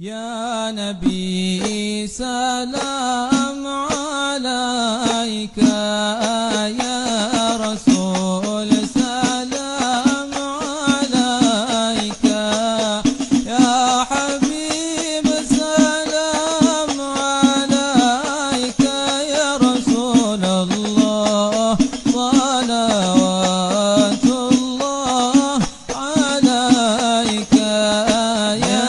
Ya Nabi salam alaika, ya Rasul salam alaika, ya Habib salam alaika, ya Rasulullah salawatullah alaika, ya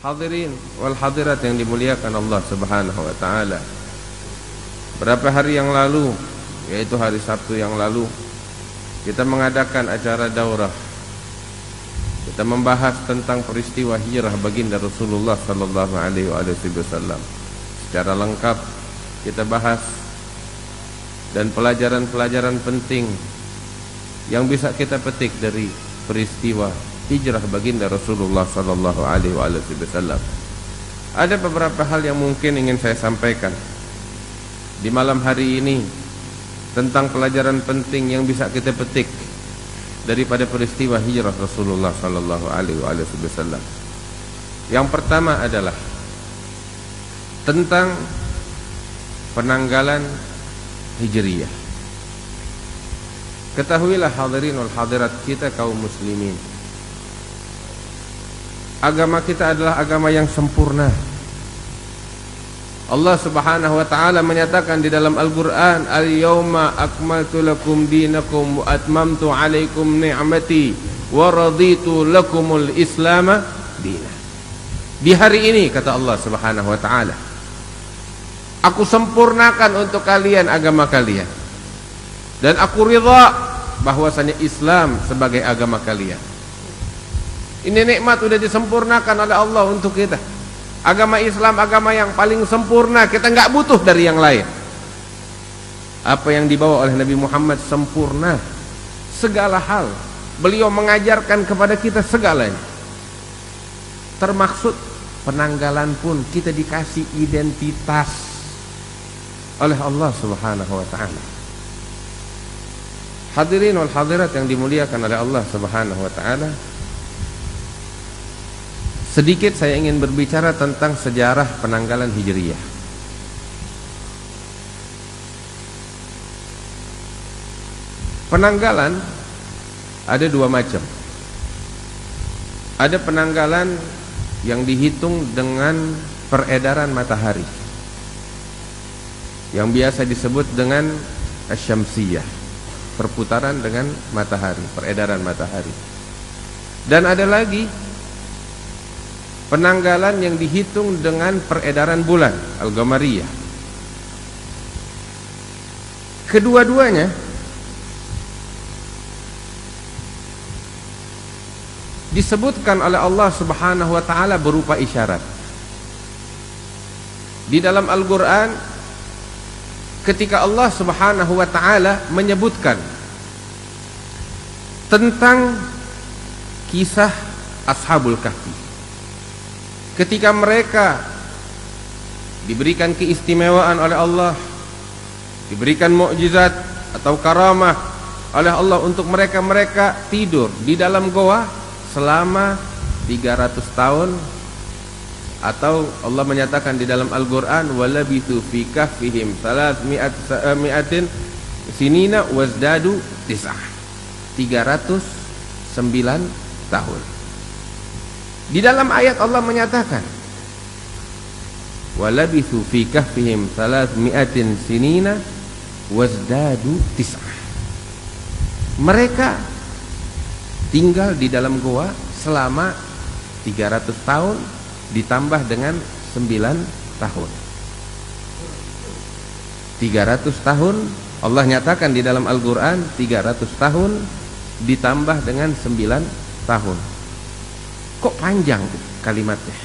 Hadirin wal hadirat yang dimuliakan Allah Subhanahu wa taala. Berapa hari yang lalu, yaitu hari Sabtu yang lalu, kita mengadakan acara daurah. Kita membahas tentang peristiwa hijrah baginda Rasulullah sallallahu alaihi wasallam. Secara lengkap kita bahas, dan pelajaran-pelajaran penting yang bisa kita petik dari peristiwa hijrah baginda Rasulullah sallallahu alaihi wasallam. Ada beberapa hal yang mungkin ingin saya sampaikan di malam hari ini tentang pelajaran penting yang bisa kita petik daripada peristiwa hijrah Rasulullah sallallahu alaihi wasallam. Yang pertama adalah tentang penanggalan hijriyah. Ketahuilah hadirin wal hadirat, kita kaum muslimin, agama kita adalah agama yang sempurna. Allah Subhanahu wa taala menyatakan di dalam Al-Qur'an, "Al-yauma akmaltu lakum dinakum wa atmamtu 'alaikum ni'mati wa raditu lakumul Islama dinan." Di hari ini kata Allah Subhanahu wa taala, aku sempurnakan untuk kalian agama kalian, dan aku ridha bahwasanya Islam sebagai agama kalian. Ini nikmat sudah disempurnakan oleh Allah untuk kita. Agama Islam agama yang paling sempurna, kita nggak butuh dari yang lain. Apa yang dibawa oleh Nabi Muhammad sempurna, segala hal beliau mengajarkan kepada kita segalanya. Termaksud penanggalan pun kita dikasih identitas oleh Allah Subhanahu wa taala. Hadirin wal hadirat yang dimuliakan oleh Allah Subhanahu wa taala, sedikit saya ingin berbicara tentang sejarah penanggalan hijriyah. Penanggalan ada dua macam. Ada penanggalan yang dihitung dengan peredaran matahari, yang biasa disebut dengan asyamsiyah, perputaran dengan matahari, peredaran matahari. Dan ada lagi penanggalan yang dihitung dengan peredaran bulan, al-qamariyah. Kedua-duanya disebutkan oleh Allah Subhanahu wa taala berupa isyarat. Di dalam Al-Qur'an, ketika Allah Subhanahu wa taala menyebutkan tentang kisah Ashabul Kahfi, ketika mereka diberikan keistimewaan oleh Allah, diberikan mukjizat atau karamah oleh Allah untuk mereka tidur di dalam goa selama 300 tahun, atau Allah menyatakan di dalam Al-Qur'an, walabithu fi kahfihim 300 sinina wazdadu tis'ah, 309 tahun. Di dalam ayat Allah menyatakan, walabithu fi kahfihim 300 sinina wazdadu tis'ah. Mereka tinggal di dalam goa selama 300 tahun ditambah dengan 9 tahun. 300 tahun Allah nyatakan di dalam Al-Qur'an, 300 tahun ditambah dengan 9 tahun. Kok panjang kalimatnya?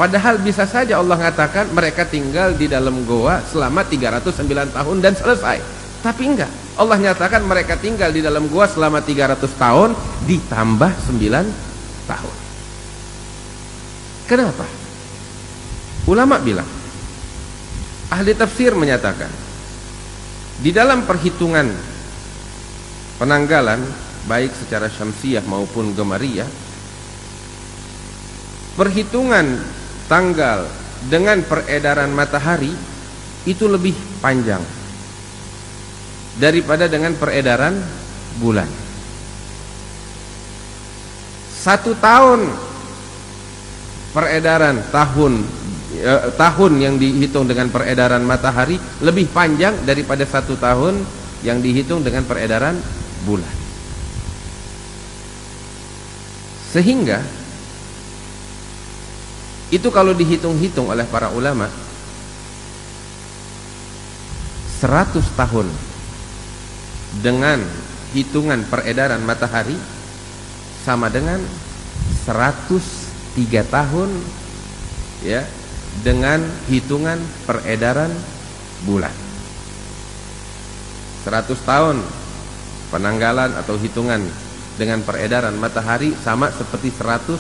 Padahal bisa saja Allah mengatakan mereka tinggal di dalam goa selama 309 tahun dan selesai. Tapi enggak, Allah nyatakan mereka tinggal di dalam goa selama 300 tahun ditambah 9 tahun. Kenapa? Ulama bilang, ahli tafsir menyatakan, di dalam perhitungan penanggalan baik secara syamsiyah maupun qamariyah, perhitungan tanggal dengan peredaran matahari itu lebih panjang daripada dengan peredaran bulan. 1 tahun peredaran tahun yang dihitung dengan peredaran matahari lebih panjang daripada 1 tahun yang dihitung dengan peredaran bulan. Sehingga itu kalau dihitung-hitung oleh para ulama, 100 tahun dengan hitungan peredaran matahari sama dengan 103 tahun ya dengan hitungan peredaran bulan. 100 tahun penanggalan atau hitungan dengan peredaran matahari sama seperti 103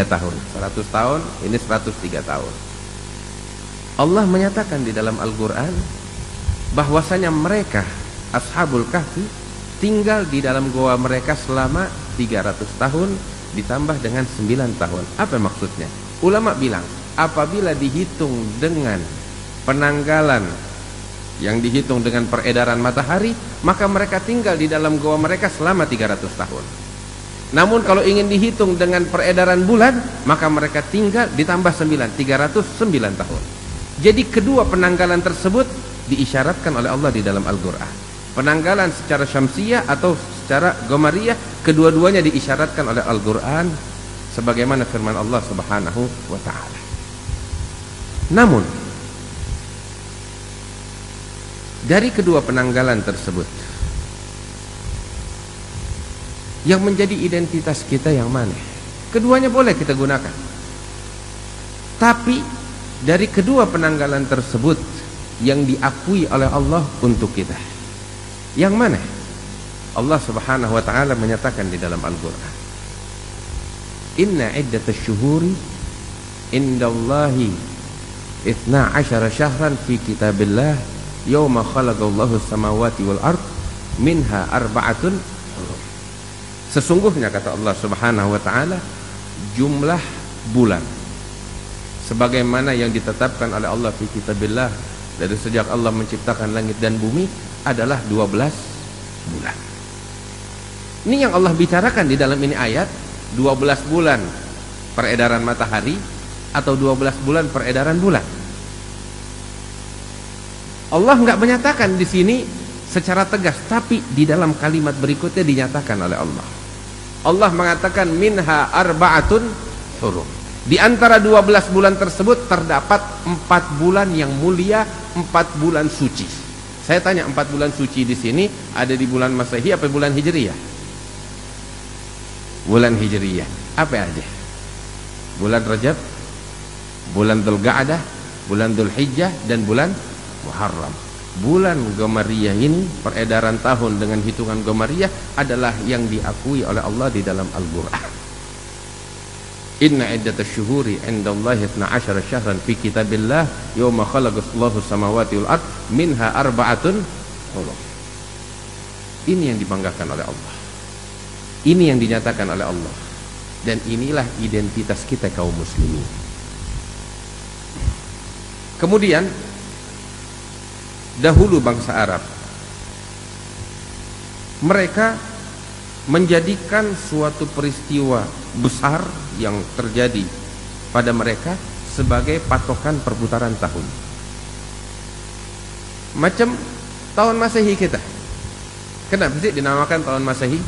tahun. 100 tahun ini 103 tahun. Allah menyatakan di dalam Al-Quran bahwasanya mereka Ashabul Kahfi tinggal di dalam goa mereka selama 300 tahun ditambah dengan 9 tahun. Apa maksudnya? Ulama bilang apabila dihitung dengan penanggalan yang dihitung dengan peredaran matahari, maka mereka tinggal di dalam goa mereka selama 300 tahun. Namun kalau ingin dihitung dengan peredaran bulan, maka mereka tinggal ditambah 9, 309 tahun. Jadi kedua penanggalan tersebut diisyaratkan oleh Allah di dalam Al-Quran. Penanggalan secara syamsiyah atau secara qamariyah, kedua-duanya diisyaratkan oleh Al-Quran sebagaimana firman Allah Subhanahu wa taala. Namun dari kedua penanggalan tersebut, yang menjadi identitas kita yang mana? Keduanya boleh kita gunakan. Tapi dari kedua penanggalan tersebut yang diakui oleh Allah untuk kita, yang mana? Allah Subhanahu wa taala menyatakan di dalam Al-Qur'an, "Inna iddatasy syuhuri indallahi 12 syahran fi kitabillah yauma khalaqallahu samawati wal ard minha arba'atun hurum." Sesungguhnya kata Allah Subhanahu wa taala, jumlah bulan sebagaimana yang ditetapkan oleh Allah fi kitabillah dari sejak Allah menciptakan langit dan bumi adalah 12 bulan. Ini yang Allah bicarakan di dalam ini ayat, 12 bulan peredaran matahari atau 12 bulan peredaran bulan. Allah enggak menyatakan di sini secara tegas, tapi di dalam kalimat berikutnya dinyatakan oleh Allah. Allah mengatakan minha arba'atun hurum. Di antara 12 bulan tersebut terdapat 4 bulan yang mulia, 4 bulan suci. Saya tanya, 4 bulan suci di sini ada di bulan Masehi apa bulan Hijriyah? Bulan Hijriyah. Apa aja? Bulan Rajab, bulan Dzulqa'dah, bulan Dzulhijjah dan bulan Muharram. Bulan qamariyah ini, peredaran tahun dengan hitungan qamariyah adalah yang diakui oleh Allah di dalam Al-Qur'an. Inna iddatasy syuhuri 'indallahi 12 syahran fi kitabillah yauma khalaqallahu samawati wal ard minha arba'atun hurum. Ini yang dibanggakan oleh Allah. Ini yang dinyatakan oleh Allah. Dan inilah identitas kita kaum muslimin. Kemudian dahulu bangsa Arab, mereka menjadikan suatu peristiwa besar yang terjadi pada mereka sebagai patokan perputaran tahun. Macam tahun Masehi kita. Kenapa sih dinamakan tahun Masehi?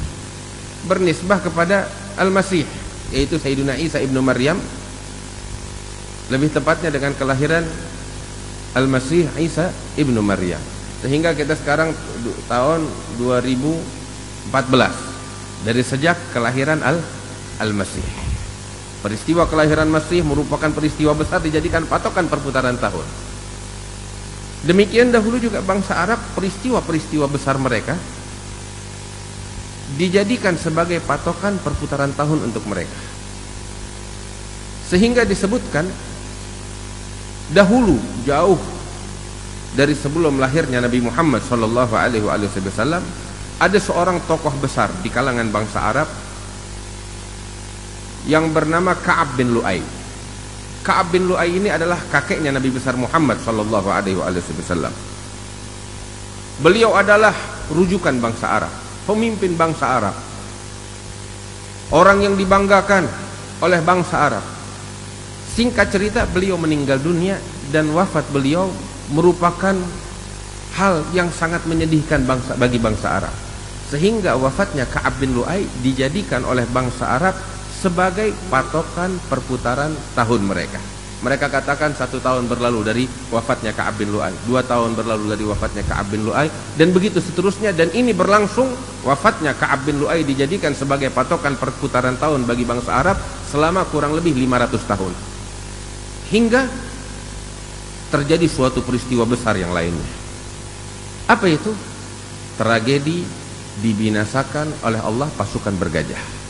Bernisbah kepada Al-Masih, yaitu Sayyidina Isa ibnu Maryam. Lebih tepatnya dengan kelahiran Al-Masih Isa ibnu Maryam. Sehingga kita sekarang tahun 2014 dari sejak kelahiran Al-Masih. Peristiwa kelahiran Masih merupakan peristiwa besar dijadikan patokan perputaran tahun. Demikian dahulu juga bangsa Arab, peristiwa-peristiwa besar mereka dijadikan sebagai patokan perputaran tahun untuk mereka. Sehingga disebutkan dahulu, jauh dari sebelum lahirnya Nabi Muhammad SAW, ada seorang tokoh besar di kalangan bangsa Arab yang bernama Ka'ab bin Lu'ay. Ka'ab bin Lu'ay ini adalah kakeknya Nabi besar Muhammad SAW. Beliau adalah rujukan bangsa Arab, pemimpin bangsa Arab, orang yang dibanggakan oleh bangsa Arab. Singkat cerita, beliau meninggal dunia dan wafat beliau merupakan hal yang sangat menyedihkan bagi bangsa Arab, sehingga wafatnya Ka'ab bin Lu'ay dijadikan oleh bangsa Arab sebagai patokan perputaran tahun mereka. Mereka katakan 1 tahun berlalu dari wafatnya Ka'ab bin Lu'ay, 2 tahun berlalu dari wafatnya Ka'ab bin Lu'ay, dan begitu seterusnya. Dan ini berlangsung, wafatnya Ka'ab bin Lu'ay dijadikan sebagai patokan perputaran tahun bagi bangsa Arab selama kurang lebih 500 tahun, hingga terjadi suatu peristiwa besar yang lainnya. Apa itu? Tragedi dibinasakan oleh Allah pasukan bergajah.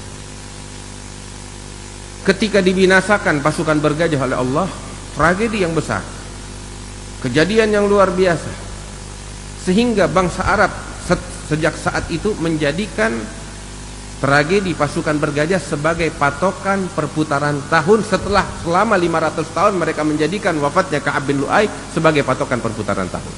Ketika dibinasakan pasukan bergajah oleh Allah, tragedi yang besar, kejadian yang luar biasa, sehingga bangsa Arab sejak saat itu menjadikan tragedi pasukan bergajah sebagai patokan perputaran tahun. Setelah selama 500 tahun mereka menjadikan wafatnya Ka'ab bin Lu'ay sebagai patokan perputaran tahun,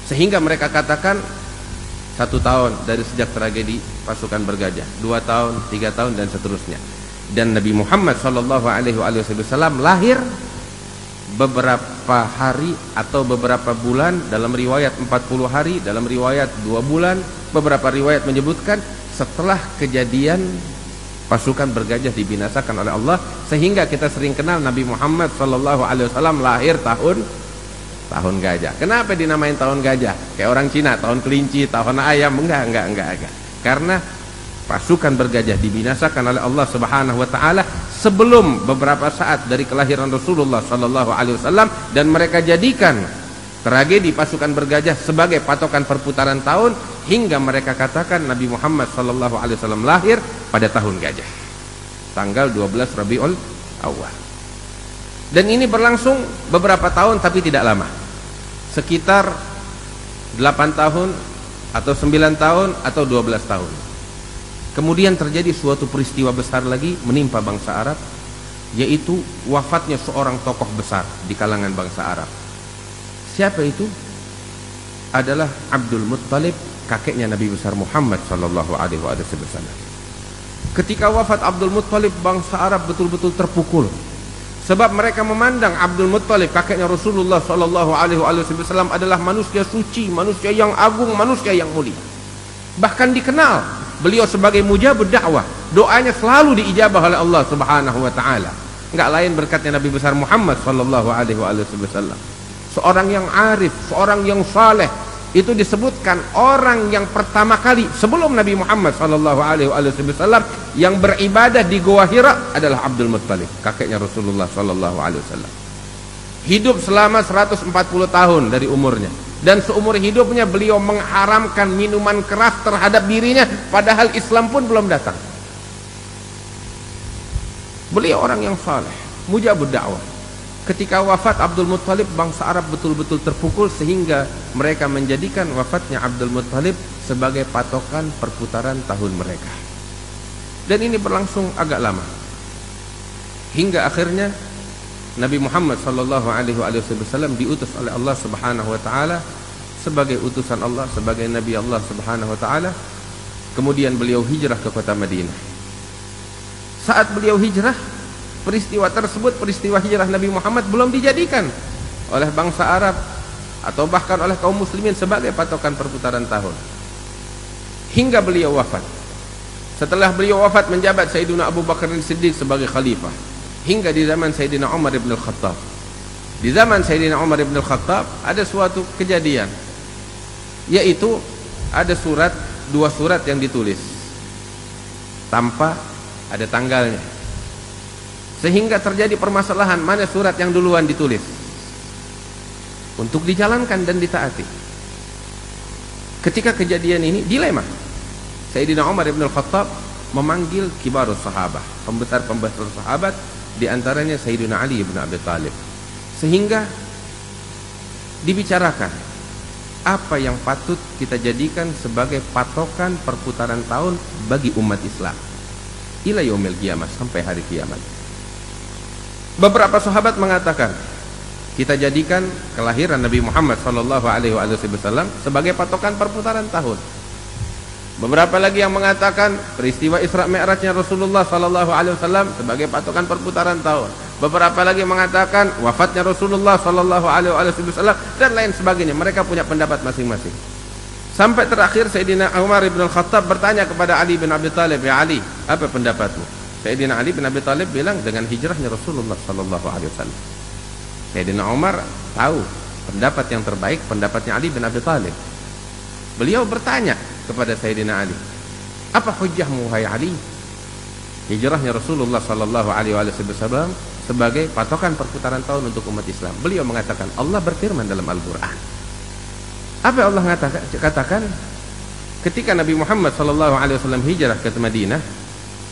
sehingga mereka katakan 1 tahun dari sejak tragedi pasukan bergajah, 2 tahun, 3 tahun, dan seterusnya. Dan Nabi Muhammad SAW lahir beberapa hari atau beberapa bulan, dalam riwayat 40 hari, dalam riwayat 2 bulan, beberapa riwayat menyebutkan setelah kejadian pasukan bergajah dibinasakan oleh Allah, sehingga kita sering kenal Nabi Muhammad SAW lahir tahun gajah. Kenapa dinamain tahun gajah? Kayak orang Cina, tahun kelinci, tahun ayam. Enggak. Karena pasukan bergajah dibinasakan oleh Allah Subhanahu wa taala sebelum beberapa saat dari kelahiran Rasulullah SAW, dan mereka jadikan tragedi pasukan bergajah sebagai patokan perputaran tahun, hingga mereka katakan Nabi Muhammad SAW lahir pada tahun gajah, tanggal 12 Rabiul Awal. Dan ini berlangsung beberapa tahun, tapi tidak lama, sekitar 8 tahun atau 9 tahun atau 12 tahun. Kemudian terjadi suatu peristiwa besar lagi menimpa bangsa Arab, yaitu wafatnya seorang tokoh besar di kalangan bangsa Arab. Siapa itu? Adalah Abdul Muttalib, kakeknya Nabi besar Muhammad SAW. Ketika wafat Abdul Muttalib, bangsa Arab betul-betul terpukul, sebab mereka memandang Abdul Muttalib, kakeknya Rasulullah SAW, adalah manusia suci, manusia yang agung, manusia yang mulia. Bahkan dikenal beliau sebagai mujabud dakwah, doanya selalu diijabah oleh Allah Subhanahu wa taala. Enggak lain berkatnya Nabi besar Muhammad SAW. Seorang yang arif, seorang yang saleh. Itu disebutkan orang yang pertama kali sebelum Nabi Muhammad SAW yang beribadah di Gua Hira adalah Abdul Muttalib, kakeknya Rasulullah SAW. Hidup selama 140 tahun dari umurnya, dan seumur hidupnya beliau mengharamkan minuman keras terhadap dirinya, padahal Islam pun belum datang. Beliau orang yang saleh, mujabud dakwah. Ketika wafat Abdul Muttalib, bangsa Arab betul-betul terpukul, sehingga mereka menjadikan wafatnya Abdul Muttalib sebagai patokan perputaran tahun mereka. Dan ini berlangsung agak lama, hingga akhirnya Nabi Muhammad SAW diutus oleh Allah Subhanahu wa taala sebagai utusan Allah, sebagai Nabi Allah Subhanahu wa taala. Kemudian beliau hijrah ke kota Madinah. Saat beliau hijrah, peristiwa tersebut, peristiwa hijrah Nabi Muhammad, belum dijadikan oleh bangsa Arab atau bahkan oleh kaum muslimin sebagai patokan perputaran tahun, hingga beliau wafat. Setelah beliau wafat, menjabat Sayyidina Abu Bakar As-Siddiq sebagai khalifah, hingga di zaman Sayyidina Umar ibn al-Khattab. Di zaman Sayyidina Umar ibn al-Khattab ada suatu kejadian, yaitu ada dua surat yang ditulis tanpa ada tanggalnya. sehingga terjadi permasalahan mana surat yang duluan ditulis untuk dijalankan dan ditaati. Ketika kejadian ini dilema, Sayyidina Umar bin Al-Khattab memanggil kibarus sahabat, pembesar-pembesar sahabat, di antaranya Sayyidina Ali bin Abi Thalib, sehingga dibicarakan apa yang patut kita jadikan sebagai patokan perputaran tahun bagi umat Islam ila yaumil qiyamah, sampai hari kiamat. Beberapa sahabat mengatakan kita jadikan kelahiran Nabi Muhammad sallallahu alaihi wasallam sebagai patokan perputaran tahun. Beberapa lagi yang mengatakan peristiwa Isra Mi'rajnya Rasulullah sallallahu alaihi wasallam sebagai patokan perputaran tahun. Beberapa lagi mengatakan wafatnya Rasulullah sallallahu alaihi wasallam dan lain sebagainya. Mereka punya pendapat masing-masing. Sampai terakhir Sayyidina Umar bin Al-Khattab bertanya kepada Ali bin Abi Thalib, "Ya Ali, apa pendapatmu?" Sayyidina Ali bin Abi Thalib bilang dengan hijrahnya Rasulullah sallallahu alaihi wasallam. Sayyidina Umar tahu pendapat yang terbaik pendapatnya Ali bin Abi Thalib. Beliau bertanya kepada Sayyidina Ali, "Apa hujjahmu wahai Ali? Hijrahnya Rasulullah sallallahu alaihi wasallam sebagai patokan perputaran tahun untuk umat Islam." Beliau mengatakan, Allah berfirman dalam Al-Qur'an. Apa yang Allah katakan? Ketika Nabi Muhammad sallallahu alaihi wasallam hijrah ke Madinah,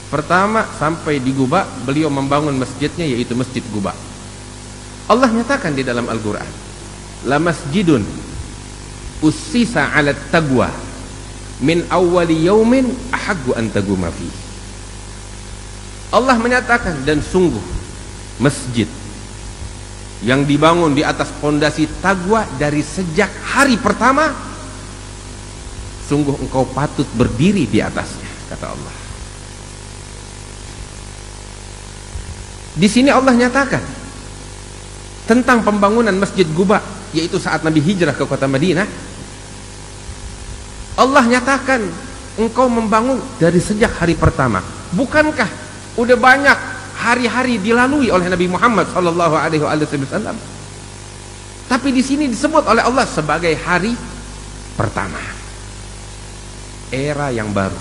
pertama sampai di Quba, beliau membangun masjidnya, yaitu Masjid Quba. Allah nyatakan di dalam Al-Qur'an, "La masjidun ussisa 'ala taqwa min awwali yaumin ahaggu an taquma fi." Allah menyatakan, dan sungguh masjid yang dibangun di atas pondasi taqwa dari sejak hari pertama, sungguh engkau patut berdiri di atasnya, kata Allah. Di sini Allah nyatakan tentang pembangunan Masjid Quba, yaitu saat Nabi hijrah ke kota Madinah. Allah nyatakan engkau membangun dari sejak hari pertama. Bukankah udah banyak hari-hari dilalui oleh Nabi Muhammad sallallahu alaihi wasallam? Tapi di sini disebut oleh Allah sebagai hari pertama. Era yang baru,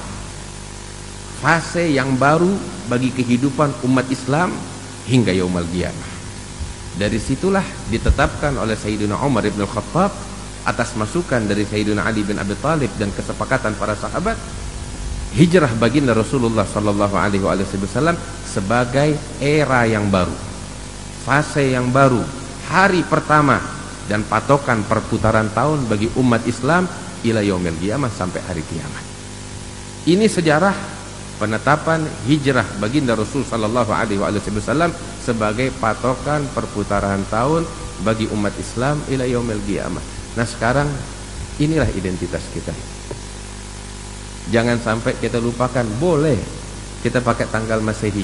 fase yang baru bagi kehidupan umat Islam hingga yaumul qiyamah. Dari situlah ditetapkan oleh Sayyidina Umar bin Al-Khattab atas masukan dari Sayyidina Ali bin Abi Thalib dan kesepakatan para sahabat, hijrah baginda Rasulullah sallallahu alaihi wasallam sebagai era yang baru, fase yang baru, hari pertama dan patokan perputaran tahun bagi umat Islam ila yaumil qiyamah, sampai hari kiamat. Ini sejarah penetapan hijrah baginda Rasul sallallahu alaihi wasallam sebagai patokan perputaran tahun bagi umat Islam ila yaumil qiyamah. Nah, sekarang inilah identitas kita. Jangan sampai kita lupakan. Boleh kita pakai tanggal Masehi.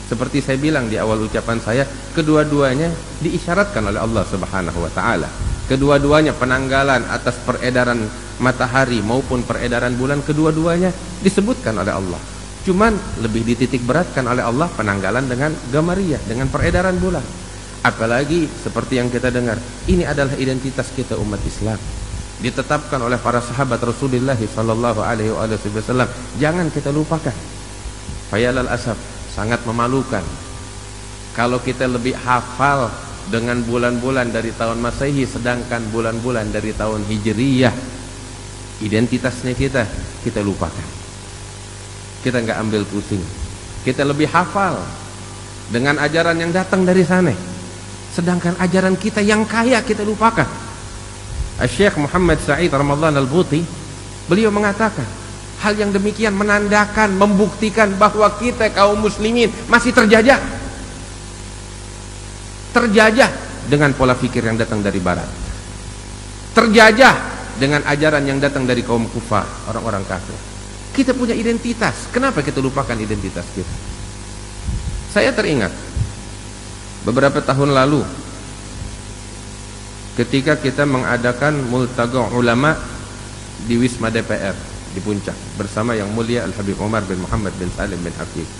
Seperti saya bilang di awal ucapan saya, kedua-duanya diisyaratkan oleh Allah Subhanahu wa taala. Kedua-duanya penanggalan atas peredaran matahari maupun peredaran bulan, kedua-duanya disebutkan oleh Allah. Cuman lebih dititik beratkan oleh Allah penanggalan dengan Qamariyah, dengan peredaran bulan. Apalagi seperti yang kita dengar, ini adalah identitas kita umat Islam, ditetapkan oleh para sahabat Rasulullah sallallahu alaihi wasallam. Jangan kita lupakan. Fayalal asab, sangat memalukan kalau kita lebih hafal dengan bulan-bulan dari tahun Masehi, sedangkan bulan-bulan dari tahun Hijriyah identitasnya kita lupakan. Kita nggak ambil pusing. Kita lebih hafal dengan ajaran yang datang dari sana, sedangkan ajaran kita yang kaya kita lupakan. Syekh Muhammad Sa'id Ramadhan Al-Buti, beliau mengatakan hal yang demikian menandakan, membuktikan bahwa kita kaum muslimin masih terjajah dengan pola pikir yang datang dari barat, terjajah dengan ajaran yang datang dari kaum kufar, orang-orang kafir. Kita punya identitas. Kenapa kita lupakan identitas kita? Saya teringat beberapa tahun lalu ketika kita mengadakan multaqa ulama di Wisma DPR di Puncak bersama Yang Mulia Al-Habib Umar bin Muhammad bin Salim bin Hafid.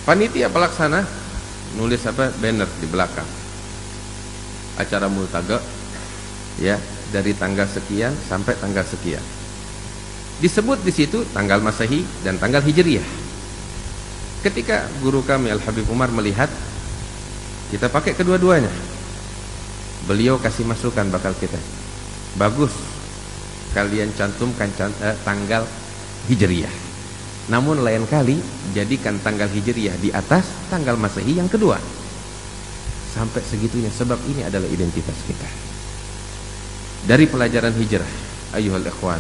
Panitia pelaksana nulis banner di belakang acara multaqa, ya, dari tanggal sekian sampai tanggal sekian. Disebut di situ tanggal Masehi dan tanggal Hijriyah. Ketika guru kami Al-Habib Umar melihat kita pakai kedua-duanya, beliau kasih masukan bakal kita, bagus kalian cantumkan tanggal Hijriyah, namun lain kali jadikan tanggal Hijriyah di atas tanggal Masehi yang kedua. Sampai segitunya, sebab ini adalah identitas kita. Dari pelajaran hijrah, ayyuhal ikhwan,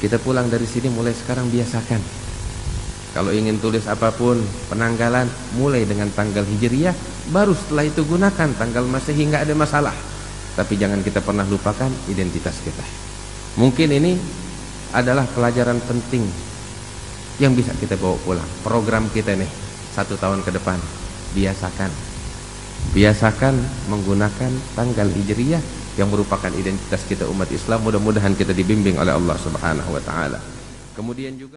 kita pulang dari sini mulai sekarang biasakan, kalau ingin tulis apapun penanggalan mulai dengan tanggal Hijriyah, baru setelah itu gunakan tanggal Masehi, nggak ada masalah. Tapi jangan kita pernah lupakan identitas kita. Mungkin ini adalah pelajaran penting yang bisa kita bawa pulang. Program kita nih 1 tahun ke depan, biasakan menggunakan tanggal Hijriyah yang merupakan identitas kita umat Islam. Mudah-mudahan kita dibimbing oleh Allah Subhanahu wa taala. Kemudian juga